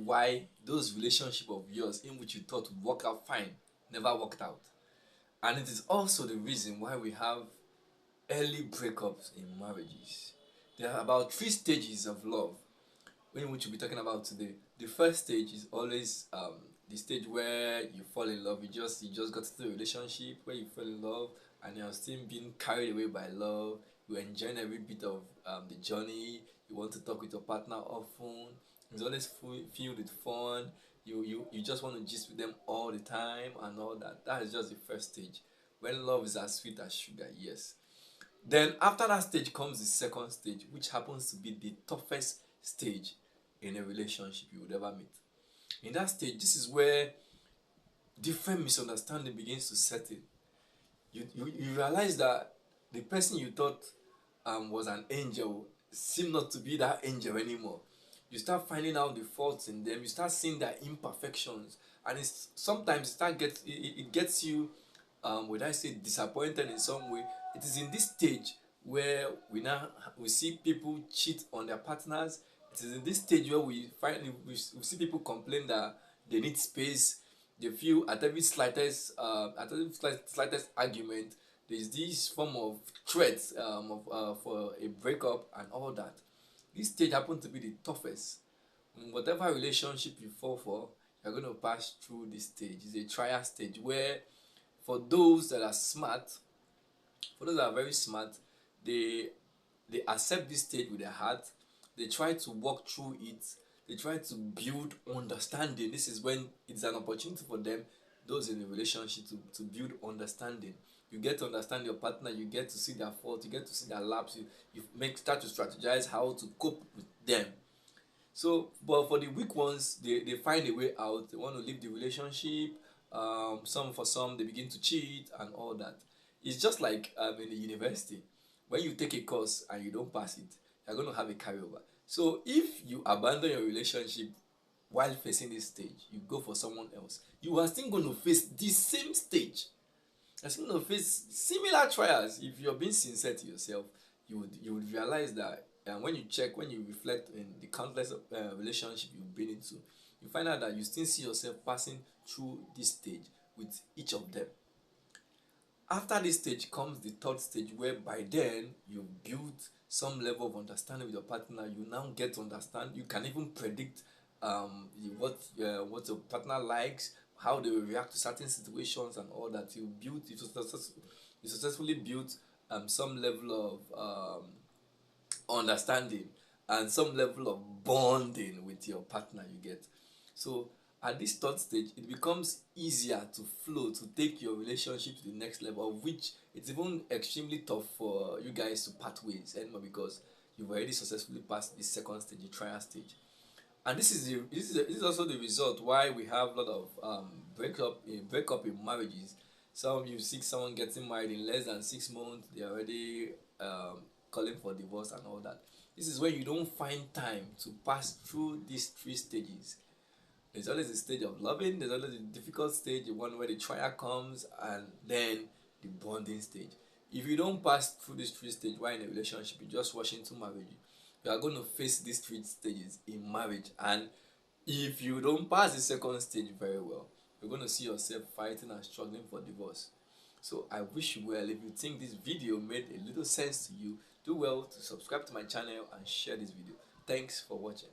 why those relationships of yours in which you thought would work out fine never worked out. And it is also the reason why we have early breakups in marriages. There are about three stages of love, which we'll be talking about today. The first stage is always the stage where you fall in love. You just got into a relationship where you fell in love and you're still being carried away by love. You're enjoying every bit of the journey. You want to talk with your partner often. It's always filled with fun. You just want to gist with them all the time and all that. That is just the first stage. When love is as sweet as sugar, yes. Then after that stage comes the second stage, which happens to be the toughest stage in a relationship you would ever meet. In that stage, this is where different misunderstanding begins to set in. You realize that the person you thought was an angel seem not to be that angel anymore. You start finding out the faults in them. You start seeing their imperfections, and it's sometimes it gets you, would I say, disappointed in some way. It is in this stage where we see people cheat on their partners. It is in this stage where we see people complain that they need space. They feel at every slightest argument, there's this form of threat for a breakup and all that. This stage happens to be the toughest. In whatever relationship you fall for, you're going to pass through this stage. It's a trial stage where, for those that are smart, for those that are very smart, they they accept this stage with their heart. They try to walk through it. They try to build understanding. This is when it's an opportunity for them, those in a relationship, to build understanding. You get to understand your partner. You get to see their faults. You get to see their laps. You start to strategize how to cope with them. So, but for the weak ones, they find a way out. They want to leave the relationship. Some they begin to cheat and all that. It's just like in the university. When you take a course and you don't pass it, you're going to have a carryover. So if you abandon your relationship while facing this stage, you go for someone else, you are still going to face the same stage. You're still going to face similar trials. If you're being sincere to yourself, you would realize that when you reflect in the countless relationship you've been into, you find out that you still see yourself passing through this stage with each of them. After this stage comes the third stage, where by then you've built some level of understanding with your partner. You now get to understand. You can even predict what your partner likes, how they will react to certain situations, and all that. You successfully built some level of understanding and some level of bonding with your partner. You get. So at this third stage, it becomes easier to flow, to take your relationship to the next level, of which it's even extremely tough for you guys to part ways anymore, because you've already successfully passed the second stage, the trial stage. And this is also the result why we have a lot of breakup in marriages. Some, you see someone getting married in less than 6 months, they're already calling for divorce and all that. This is when you don't find time to pass through these three stages. There's always a stage of loving, there's always a difficult stage, the one where the trial comes, and then the bonding stage. If you don't pass through these three stages while in a relationship, you just rush into marriage, you are going to face these three stages in marriage. And if you don't pass the second stage very well, you're going to see yourself fighting and struggling for divorce. So I wish you well. If you think this video made a little sense to you, do well to subscribe to my channel and share this video. Thanks for watching.